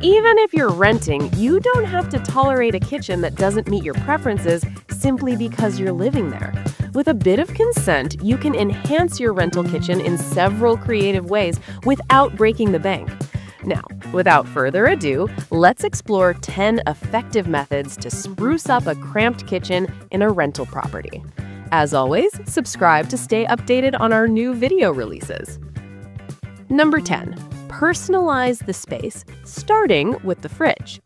Even if you're renting, you don't have to tolerate a kitchen that doesn't meet your preferences simply because you're living there. With a bit of consent, you can enhance your rental kitchen in several creative ways without breaking the bank. Now, without further ado, let's explore 10 effective methods to spruce up a cramped kitchen in a rental property. As always, subscribe to stay updated on our new video releases. Number 10. Personalize the space, starting with the fridge.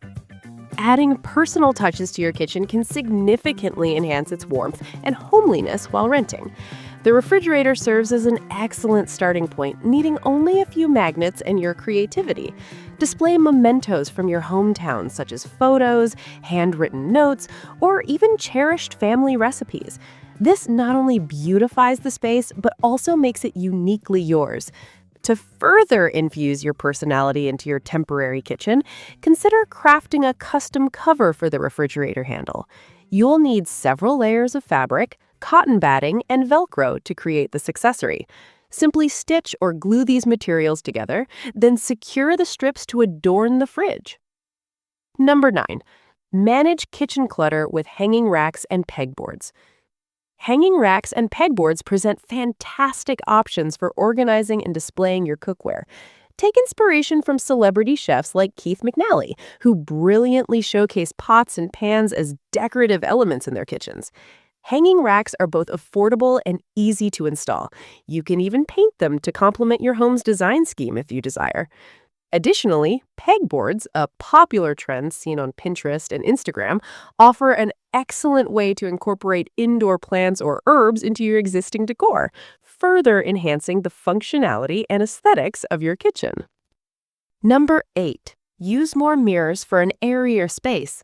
Adding personal touches to your kitchen can significantly enhance its warmth and homeliness while renting. The refrigerator serves as an excellent starting point, needing only a few magnets and your creativity. Display mementos from your hometown, such as photos, handwritten notes, or even cherished family recipes. This not only beautifies the space, but also makes it uniquely yours. To further infuse your personality into your temporary kitchen, consider crafting a custom cover for the refrigerator handle. You'll need several layers of fabric, cotton batting, and Velcro to create this accessory. Simply stitch or glue these materials together, then secure the strips to adorn the fridge. Number 9. Manage kitchen clutter with hanging racks and pegboards. Hanging racks and pegboards present fantastic options for organizing and displaying your cookware. Take inspiration from celebrity chefs like Keith McNally, who brilliantly showcase pots and pans as decorative elements in their kitchens. Hanging racks are both affordable and easy to install. You can even paint them to complement your home's design scheme if you desire. Additionally, pegboards, a popular trend seen on Pinterest and Instagram, offer an excellent way to incorporate indoor plants or herbs into your existing decor, further enhancing the functionality and aesthetics of your kitchen. Number 8. Use more mirrors for an airier space.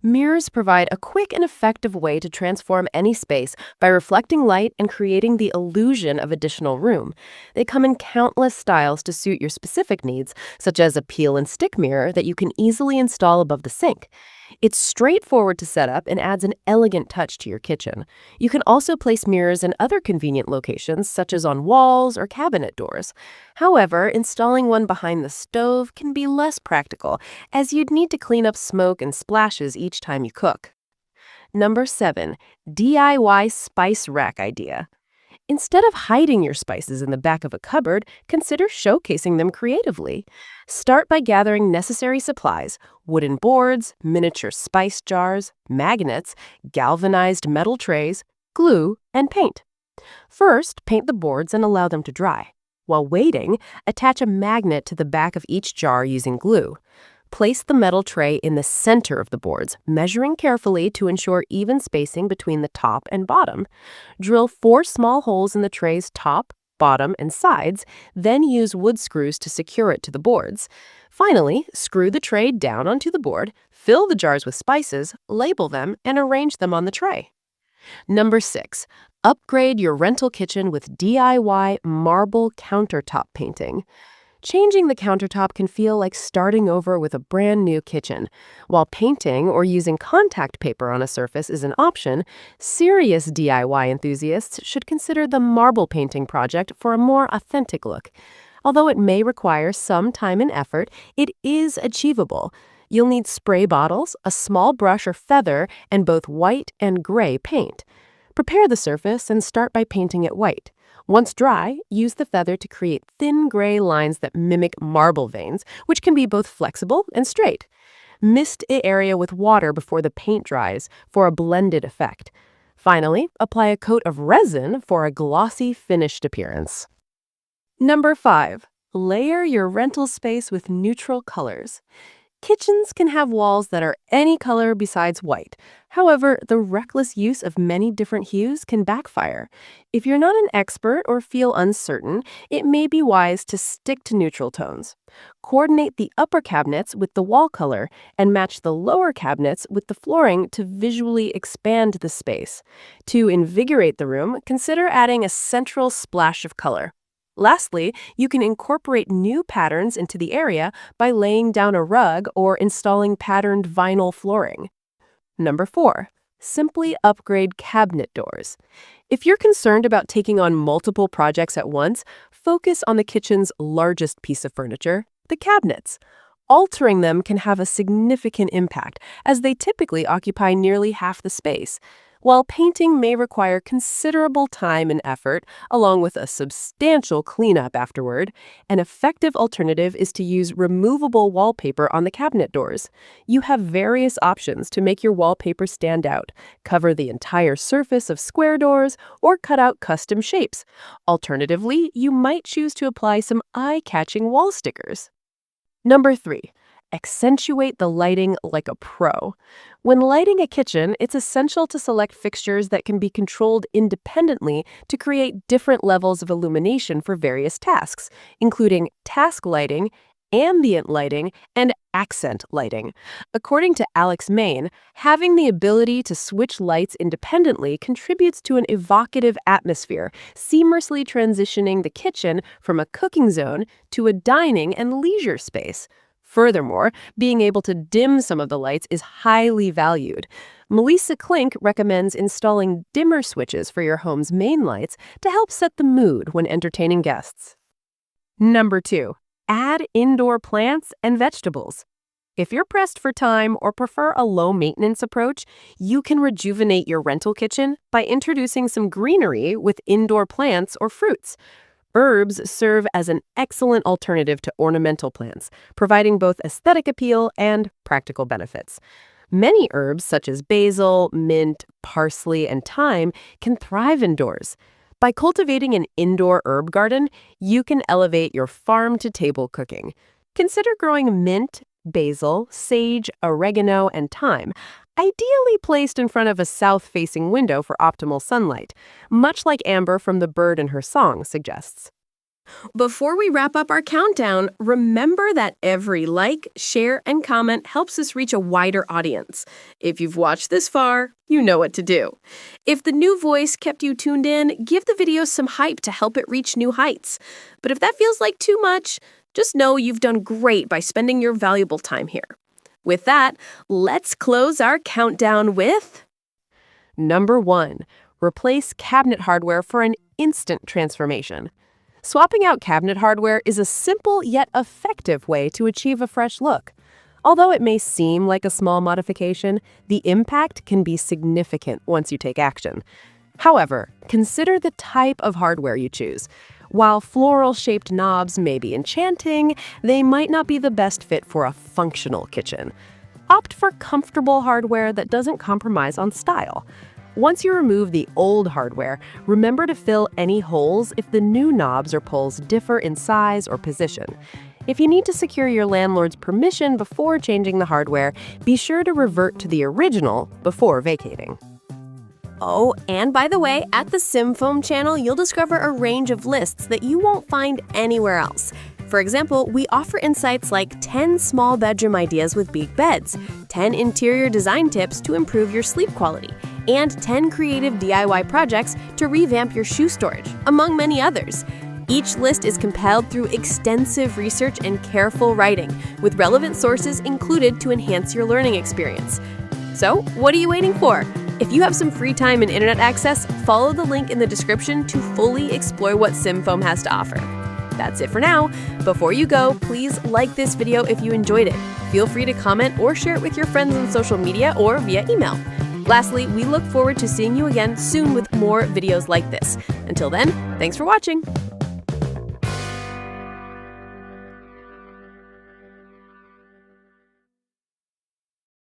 Mirrors provide a quick and effective way to transform any space by reflecting light and creating the illusion of additional room. They come in countless styles to suit your specific needs, such as a peel and stick mirror that you can easily install above the sink. It's straightforward to set up and adds an elegant touch to your kitchen. You can also place mirrors in other convenient locations, such as on walls or cabinet doors. However, installing one behind the stove can be less practical, as you'd need to clean up smoke and splashes each time you cook. Number 7. DIY spice rack idea. Instead of hiding your spices in the back of a cupboard, consider showcasing them creatively. Start by gathering necessary supplies: wooden boards, miniature spice jars, magnets, galvanized metal trays, glue, and paint. First, paint the boards and allow them to dry. While waiting, attach a magnet to the back of each jar using glue. Place the metal tray in the center of the boards, measuring carefully to ensure even spacing between the top and bottom. Drill 4 small holes in the tray's top, bottom, and sides, then use wood screws to secure it to the boards. Finally, screw the tray down onto the board, fill the jars with spices, label them, and arrange them on the tray. Number 6. Upgrade your rental kitchen with DIY marble countertop painting. Changing the countertop can feel like starting over with a brand new kitchen. While painting or using contact paper on a surface is an option, serious DIY enthusiasts should consider the marble painting project for a more authentic look. Although it may require some time and effort, it is achievable. You'll need spray bottles, a small brush or feather, and both white and gray paint. Prepare the surface and start by painting it white. Once dry, use the feather to create thin gray lines that mimic marble veins, which can be both flexible and straight. Mist the area with water before the paint dries for a blended effect. Finally, apply a coat of resin for a glossy, finished appearance. Number 5. Layer your rental space with neutral colors. Kitchens can have walls that are any color besides white. However, the reckless use of many different hues can backfire. If you're not an expert or feel uncertain, it may be wise to stick to neutral tones. Coordinate the upper cabinets with the wall color and match the lower cabinets with the flooring to visually expand the space. To invigorate the room, consider adding a central splash of color. Lastly, you can incorporate new patterns into the area by laying down a rug or installing patterned vinyl flooring. Number 4. Simply upgrade cabinet doors. If you're concerned about taking on multiple projects at once, focus on the kitchen's largest piece of furniture, the cabinets. Altering them can have a significant impact, as they typically occupy nearly half the space. While painting may require considerable time and effort, along with a substantial cleanup afterward, an effective alternative is to use removable wallpaper on the cabinet doors. You have various options to make your wallpaper stand out. Cover the entire surface of square doors or cut out custom shapes. Alternatively, you might choose to apply some eye-catching wall stickers. Number 3. Accentuate the lighting like a pro. When lighting a kitchen, it's essential to select fixtures that can be controlled independently to create different levels of illumination for various tasks, including task lighting, ambient lighting, and accent lighting. According to Alex Main, having the ability to switch lights independently contributes to an evocative atmosphere, seamlessly transitioning the kitchen from a cooking zone to a dining and leisure space. Furthermore, being able to dim some of the lights is highly valued. Melissa Klink recommends installing dimmer switches for your home's main lights to help set the mood when entertaining guests. Number 2. Add indoor plants and vegetables. If you're pressed for time or prefer a low-maintenance approach, you can rejuvenate your rental kitchen by introducing some greenery with indoor plants or fruits. Herbs serve as an excellent alternative to ornamental plants, providing both aesthetic appeal and practical benefits. Many herbs, such as basil, mint, parsley, and thyme, can thrive indoors. By cultivating an indoor herb garden, you can elevate your farm-to-table cooking. Consider growing mint, basil, sage, oregano, and thyme, ideally placed in front of a south-facing window for optimal sunlight, much like Amber from The Bird and Her Song suggests. Before we wrap up our countdown, remember that every like, share, and comment helps us reach a wider audience. If you've watched this far, you know what to do. If the new voice kept you tuned in, give the video some hype to help it reach new heights. But if that feels like too much, just know you've done great by spending your valuable time here. With that, let's close our countdown with... Number 1. Replace cabinet hardware for an instant transformation. Swapping out cabinet hardware is a simple yet effective way to achieve a fresh look. Although it may seem like a small modification, the impact can be significant once you take action. However, consider the type of hardware you choose. While floral-shaped knobs may be enchanting, they might not be the best fit for a functional kitchen. Opt for comfortable hardware that doesn't compromise on style. Once you remove the old hardware, remember to fill any holes if the new knobs or pulls differ in size or position. If you need to secure your landlord's permission before changing the hardware, be sure to revert to the original before vacating. Oh, and by the way, at the SimFoam channel, you'll discover a range of lists that you won't find anywhere else. For example, we offer insights like 10 small bedroom ideas with big beds, 10 interior design tips to improve your sleep quality, and 10 creative DIY projects to revamp your shoe storage, among many others. Each list is compiled through extensive research and careful writing, with relevant sources included to enhance your learning experience. So, what are you waiting for? If you have some free time and internet access, follow the link in the description to fully explore what SimFoam has to offer. That's it for now. Before you go, please like this video if you enjoyed it. Feel free to comment or share it with your friends on social media or via email. Lastly, we look forward to seeing you again soon with more videos like this. Until then, thanks for watching.